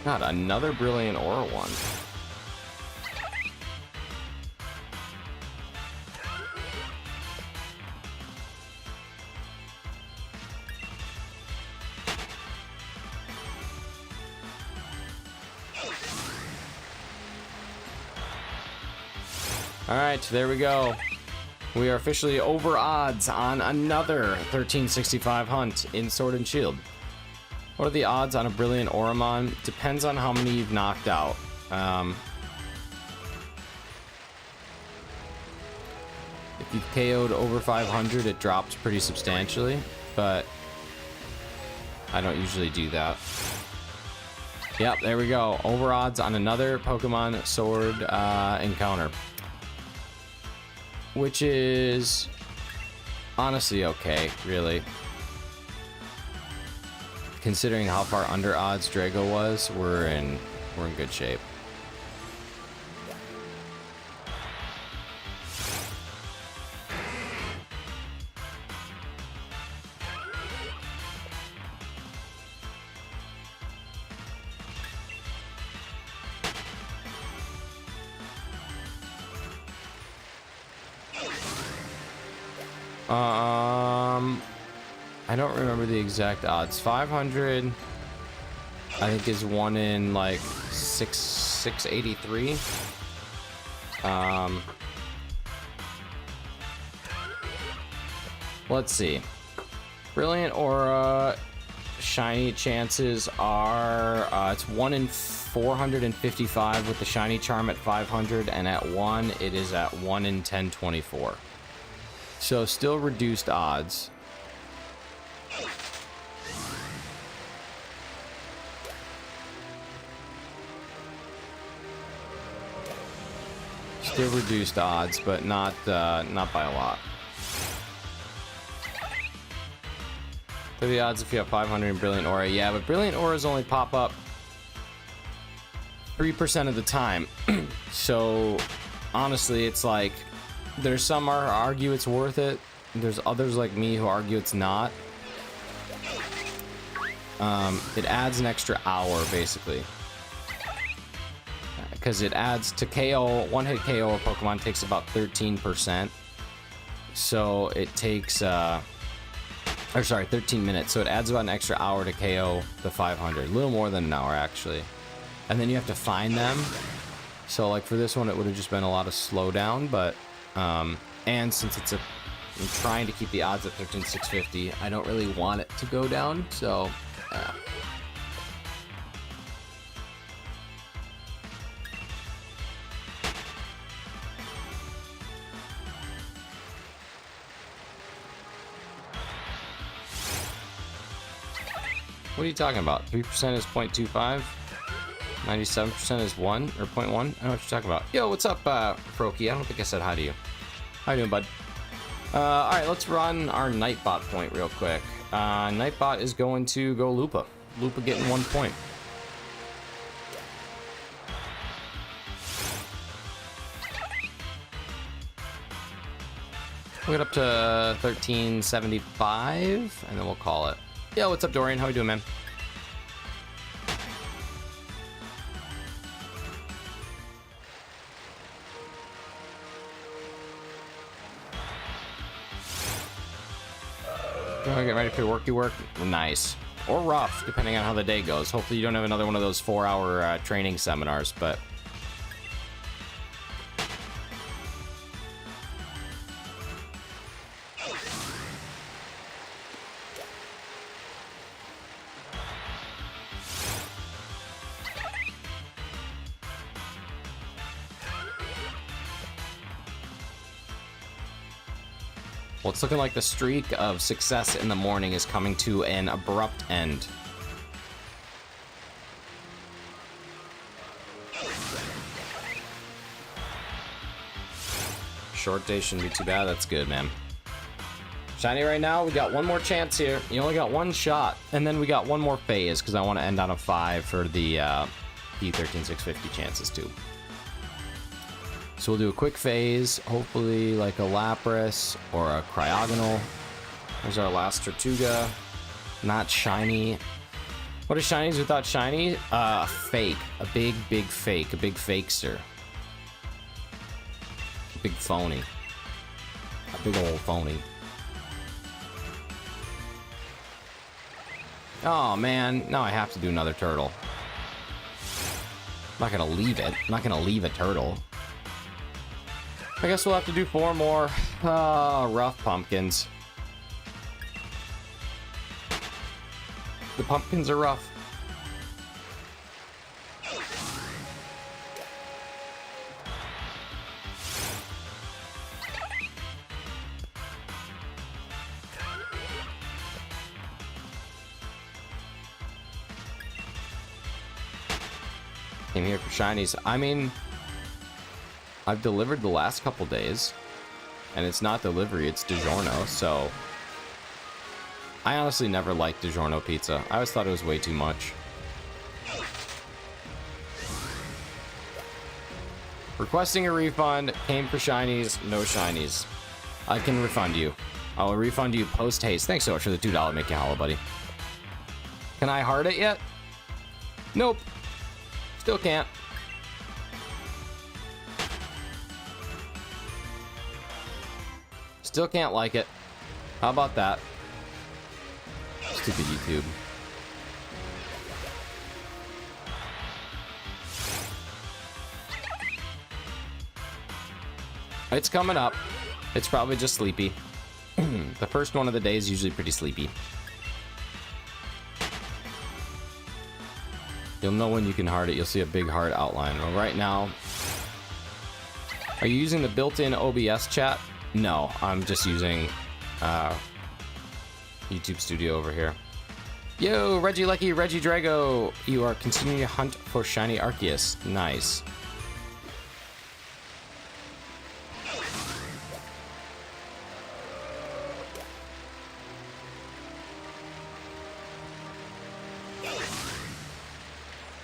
God, another Brilliant Aura one. Alright, there we go. We are officially over odds on another 1365 hunt in Sword and Shield. What are the odds on a Brilliant Auramon? Depends on how many you've knocked out. If you've KO'd over 500, it drops pretty substantially, but I don't usually do that. Yep, there we go. Over odds on another Pokemon Sword encounter. Which is honestly okay, really. Considering how far under odds Drago was, we're in good shape. I don't remember the exact odds. 500, I think, is 1 in like 683. Let's see. Brilliant Aura shiny chances are it's 1 in 455 with the shiny charm at 500, and at 1 it is at 1 in 1024. So still reduced odds. Still reduced odds, but not by a lot. What are the odds if you have 500 in Brilliant Aura? Yeah, but Brilliant Auras only pop up 3% of the time. So honestly, it's like there's some argue it's worth it. There's others like me who argue it's not. It adds an extra hour basically. Because it adds to KO, one hit KO a Pokemon takes about 13%. So it takes, 13 minutes. So it adds about an extra hour to KO the 500. A little more than an hour, actually. And then you have to find them. So, like, for this one, it would have just been a lot of slowdown. But, and since I'm trying to keep the odds at 13,650, I don't really want it to go down. So, what are you talking about? 3% is 0.25? 97% is 1 or 0.1? I don't know what you're talking about. Yo, what's up, Froakie? I don't think I said hi to you. How you doing, bud? Alright, let's run our Nightbot point real quick. Nightbot is going to go Lupa. Lupa getting 1 point. We'll get up to 1375, and then we'll call it. Yo, what's up, Dorian? How you doing, man? Get ready for worky work. Nice. Or rough, depending on how the day goes. Hopefully you don't have another one of those 4-hour training seminars, but... Well, it's looking like the streak of success in the morning is coming to an abrupt end. Short day shouldn't be too bad. That's good, man. Shiny right now, we got one more chance here. You only got one shot, and then we got one more phase because I want to end on a 5 for the P13650 chances too. So we'll do a quick phase, hopefully like a Lapras or a Cryogonal. There's our last Tirtouga. Not shiny. What is shinies without shiny? Fake. A big fake. A big fakester. A big phony. A big old phony. Oh man, now I have to do another turtle. I'm not gonna leave it. I'm not gonna leave a turtle. I guess we'll have to do 4 more rough pumpkins. The pumpkins are rough. Came here for shinies. I mean, I've delivered the last couple days, and it's not delivery, it's DiGiorno, so I honestly never liked DiGiorno pizza. I always thought it was way too much. Requesting a refund, came for shinies, no shinies. I can refund you. I will refund you post haste. Thanks so much for the $2 Mickey Hollow, buddy. Can I heart it yet? Nope. Still can't. Still can't like it. How about that? Stupid YouTube. It's coming up. It's probably just sleepy. The first one of the day is usually pretty sleepy. You'll know when you can heart it. You'll see a big heart outline. Well, right now... Are you using the built-in OBS chat? No, I'm just using YouTube Studio over here. Yo, Reggie Lucky, Reggie Drago. You are continuing to hunt for shiny Arceus. Nice.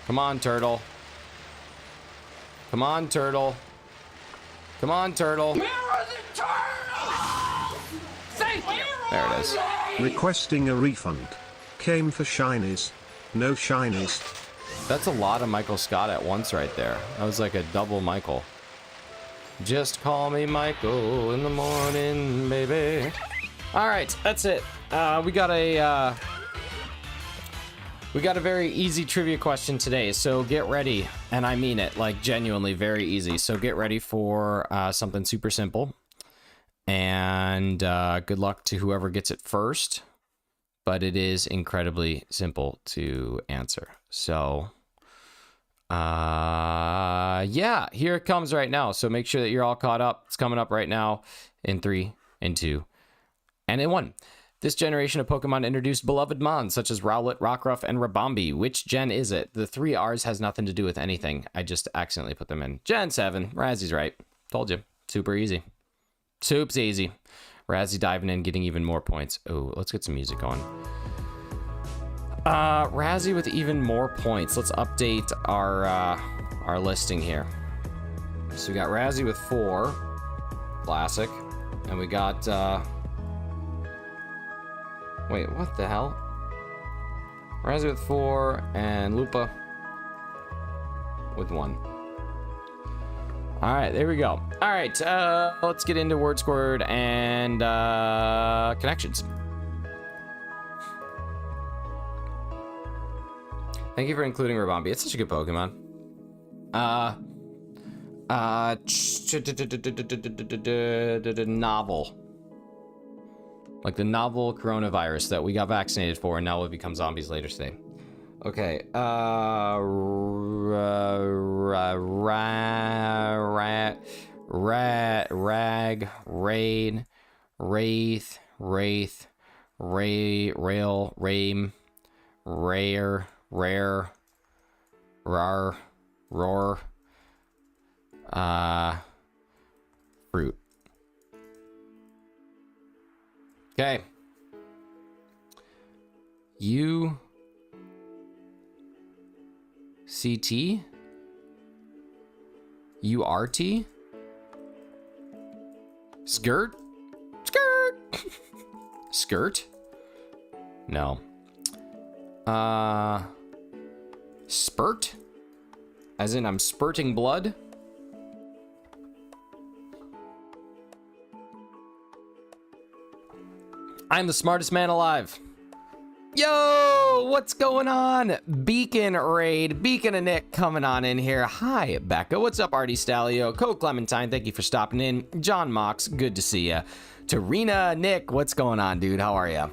Come on, turtle. Come on, turtle. Come on, turtle. Where are the turtles? Thank you. There it is. Requesting a refund. Came for shinies. No shinies. That's a lot of Michael Scott at once right there. That was like a double Michael. Just call me Michael in the morning, baby. All right, that's it. We got a very easy trivia question today, so get ready. And I mean it, like genuinely very easy. So get ready for something super simple. And good luck to whoever gets it first. But it is incredibly simple to answer. So, yeah, here it comes right now. So make sure that you're all caught up. It's coming up right now in 3, in 2, and in 1. This generation of Pokemon introduced beloved Mons, such as Rowlet, Rockruff, and Rabombi. Which gen is it? The 3 R's has nothing to do with anything. I just accidentally put them in. Gen 7. Razzy's right. Told you. Super easy. Soup's easy. Razzie diving in, getting even more points. Oh, let's get some music going. Razzie with even more points. Let's update our listing here. So we got Razzie with 4. Classic. And we got... Wait, what the hell? Razzie with 4 and Lupa with 1. All right, there we go. All right, let's get into word scored and connections. Thank you for including Rabombi. It's such a good Pokemon. Novel. Like the novel coronavirus that we got vaccinated for and now will become zombies later today. Okay, rag, raid, wraith, rail, rame, rare, rar, roar, fruit. Okay. CT? URT? Skirt? Skirt? Skirt? No. Spurt? As in I'm spurting blood? I'm the smartest man alive. Yo, what's going on? Beacon Raid, Beacon and Nick coming on in here. Hi, Becca. What's up, Artie Stalio? Co Clementine, thank you for stopping in. John Mox, good to see ya. Tarina, Nick, what's going on, dude? How are ya?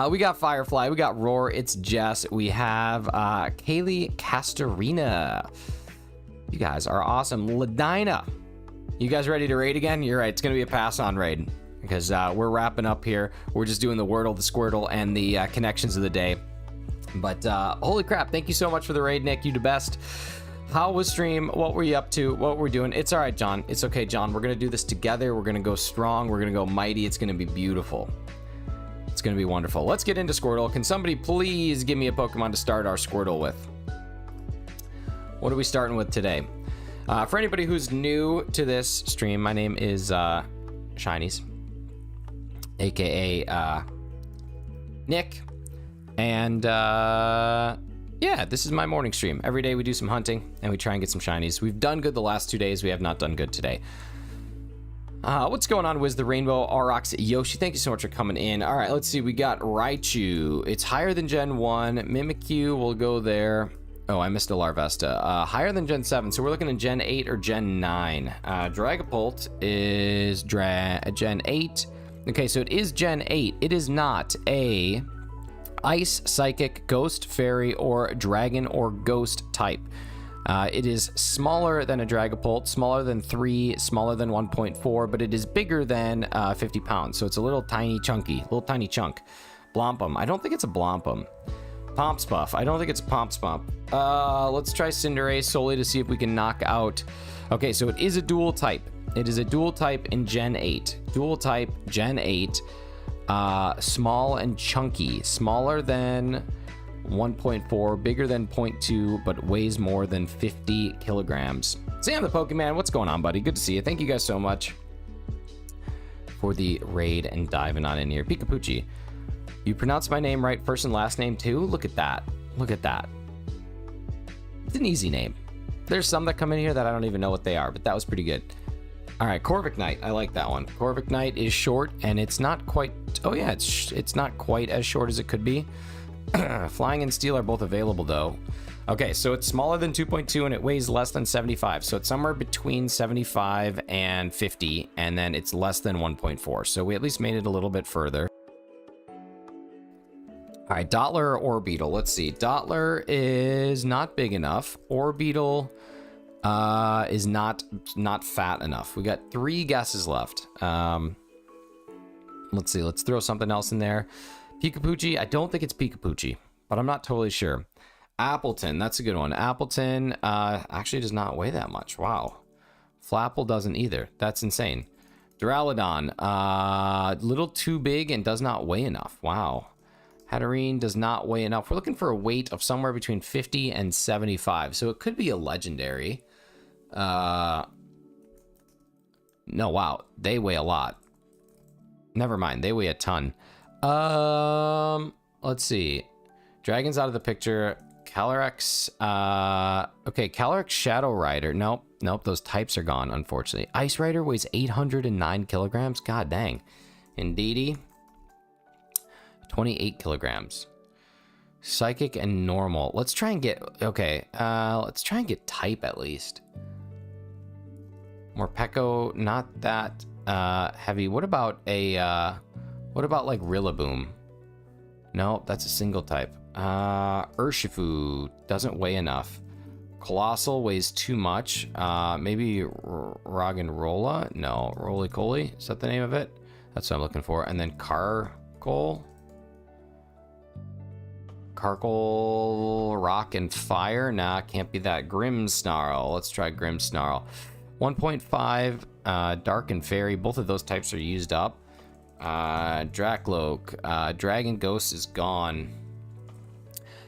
We got Firefly, we got Roar, it's Jess, we have Kaylee Castorina. You guys are awesome. Ladina, you guys ready to raid again? You're right, it's gonna be a pass on raid because we're wrapping up here. We're just doing the Wordle, the Squirtle, and the connections of the day. But holy crap, thank you so much for the raid, Nick, you the best. How was stream? What were you up to? What were we doing? It's all right, John. It's okay, John. We're gonna do this together. We're gonna go strong. We're gonna go mighty. It's gonna be beautiful. It's going to be wonderful. Let's get into Squirtle. Can somebody please give me a Pokemon to start our Squirtle with? What are we starting with today? For anybody who's new to this stream, my name is Shinies, aka Nick. And yeah, this is my morning stream. Every day we do some hunting and we try and get some Shinies. We've done good the last 2 days. We have not done good today. What's going on, Wiz the Rainbow, Aurox, Yoshi? Thank you so much for coming in. All right, let's see. We got Raichu. It's higher than Gen 1. Mimikyu will go there. Oh, I missed a Larvesta. Higher than Gen 7, so we're looking at Gen 8 or Gen 9. Dragapult is Gen 8. Okay, so it is Gen 8. It is not a Ice, Psychic, Ghost, Fairy, or Dragon or Ghost type. It is smaller than a Dragapult, smaller than 3, smaller than 1.4, but it is bigger than 50 pounds. So it's a little tiny chunky, little tiny chunk. Blompum. I don't think it's a Blompum. Pompspuff. I don't think it's a Pompspuff. Let's try Cinderace solely to see if we can knock out. Okay, so it is a dual type. It is a dual type in Gen 8. Dual type, Gen 8. Small and chunky. Smaller than 1.4, bigger than 0.2, but weighs more than 50 kilograms. Sam the Pokemon, what's going on, buddy? Good to see you. Thank you guys so much for the raid and diving on in here. Pikapucci, you pronounced my name right, first and last name too? Look at that. Look at that. It's an easy name. There's some that come in here that I don't even know what they are, but that was pretty good. All right, Corviknight. I like that one. Corviknight is short, and it's not quite... Oh, yeah, it's not quite as short as it could be. Flying and Steel are both available, though. Okay, so it's smaller than 2.2, and it weighs less than 75. So it's somewhere between 75 and 50, and then it's less than 1.4. So we at least made it a little bit further. All right, Dottler or Orbeetle. Let's see. Dottler is not big enough. Orbeetle is not fat enough. We got 3 guesses left. Let's see. Let's throw something else in there. Pikapucci. I don't think it's Pikapucci, but I'm not totally sure. Appleton. That's a good one. Appleton actually does not weigh that much. Wow. Flapple doesn't either. That's insane. Duraludon. Little too big and does not weigh enough. Wow. Hatterene does not weigh enough. We're looking for a weight of somewhere between 50 and 75. So it could be a legendary. No, wow. They weigh a lot. Never mind. They weigh a ton. Let's see. Dragon's out of the picture. Calyrex. Okay, Calyrex Shadow Rider. Nope. Those types are gone, unfortunately. Ice Rider weighs 809 kilograms. God dang. Indeedy. 28 kilograms. Psychic and normal. Let's try and get... Okay, let's try and get type at least. Morpeko, not that heavy. What about a... what about like Rillaboom? No, that's a single type. Urshifu doesn't weigh enough. Colossal weighs too much. Maybe Roggenrola? No, Roly-Coly? Is that the name of it? That's what I'm looking for. And then Carkol, Rock and Fire? Nah, can't be that. Grimmsnarl. Let's try Grimmsnarl. 1.5, Dark and Fairy. Both of those types are used up. Dracloak. Dragon Ghost is gone.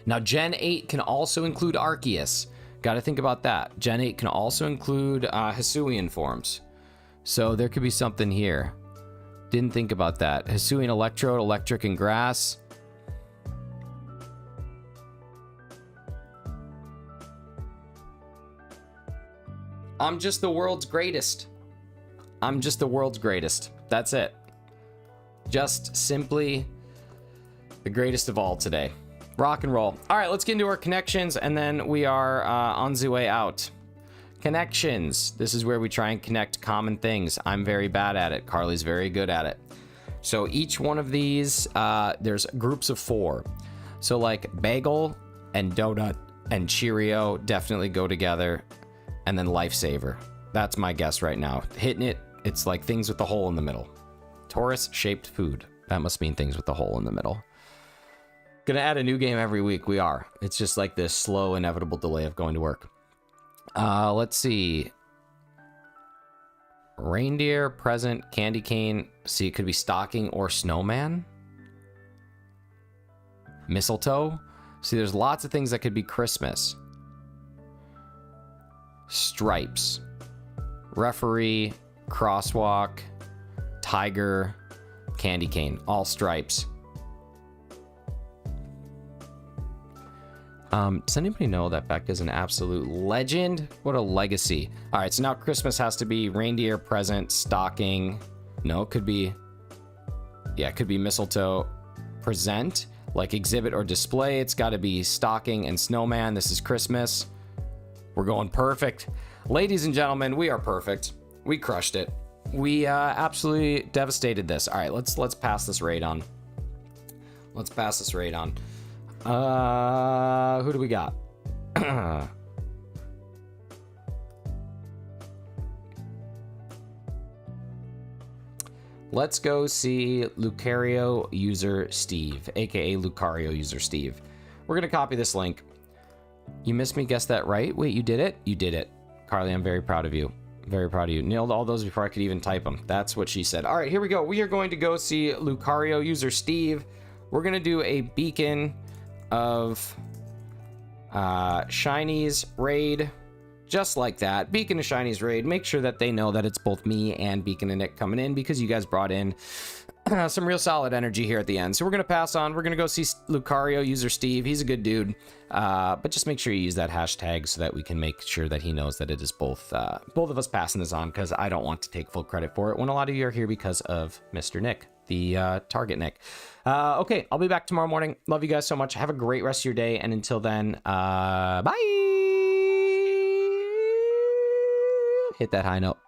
Now, Gen 8 can also include Arceus. Got to think about that. Gen 8 can also include Hisuian forms. So there could be something here. Didn't think about that. Hisuian Electrode, Electric, and Grass. I'm just the world's greatest. I'm just the world's greatest. That's it. Just simply the greatest of all today. Rock and roll. All right, let's get into our connections, and then we are on the way out. Connections. This is where we try and connect common things. I'm very bad at it. Carly's very good at it. So each one of these, there's groups of 4. So like bagel and donut and Cheerio definitely go together. And then lifesaver. That's my guess right now. Hitting it, it's like things with the hole in the middle. Torus-shaped food. That must mean things with the hole in the middle. Gonna add a new game every week. We are. It's just like this slow, inevitable delay of going to work. Let's see. Reindeer, present, candy cane. See, it could be stocking or snowman. Mistletoe. See, there's lots of things that could be Christmas. Stripes. Referee, crosswalk, tiger, candy cane. All stripes. Does anybody know that Becca's an absolute legend? What a legacy. All right, so now Christmas has to be reindeer, present, stocking. No, it could be... Yeah, it could be mistletoe. Present, like exhibit or display. It's got to be stocking and snowman. This is Christmas. We're going perfect. Ladies and gentlemen, we are perfect. We crushed it. We absolutely devastated this. All right, let's pass this raid on. Let's pass this raid on. Who do we got? Let's go see Lucario user Steve, aka Lucario user Steve. We're gonna copy this link. You missed me, guess that right? Wait, you did it? You did it. Carly, I'm very proud of you. Very proud of you. Nailed all those before I could even type them. That's what she said. All right, here we go. We are going to go see Lucario user Steve. We're gonna do a beacon of Shiny's raid, just like that. Beacon of Shiny's raid. Make sure that they know that it's both me and Beacon and Nick coming in, because you guys brought in some real solid energy here at the end. So we're gonna pass on. We're gonna go see Lucario user Steve. He's a good dude, but just make sure you use that hashtag so that we can make sure that he knows that it is both of us passing this on, because I don't want to take full credit for it when a lot of you are here because of Mr. Nick, the target Nick. Okay, I'll be back tomorrow morning. Love you guys so much. Have a great rest of your day, and until then, bye. Hit that high note.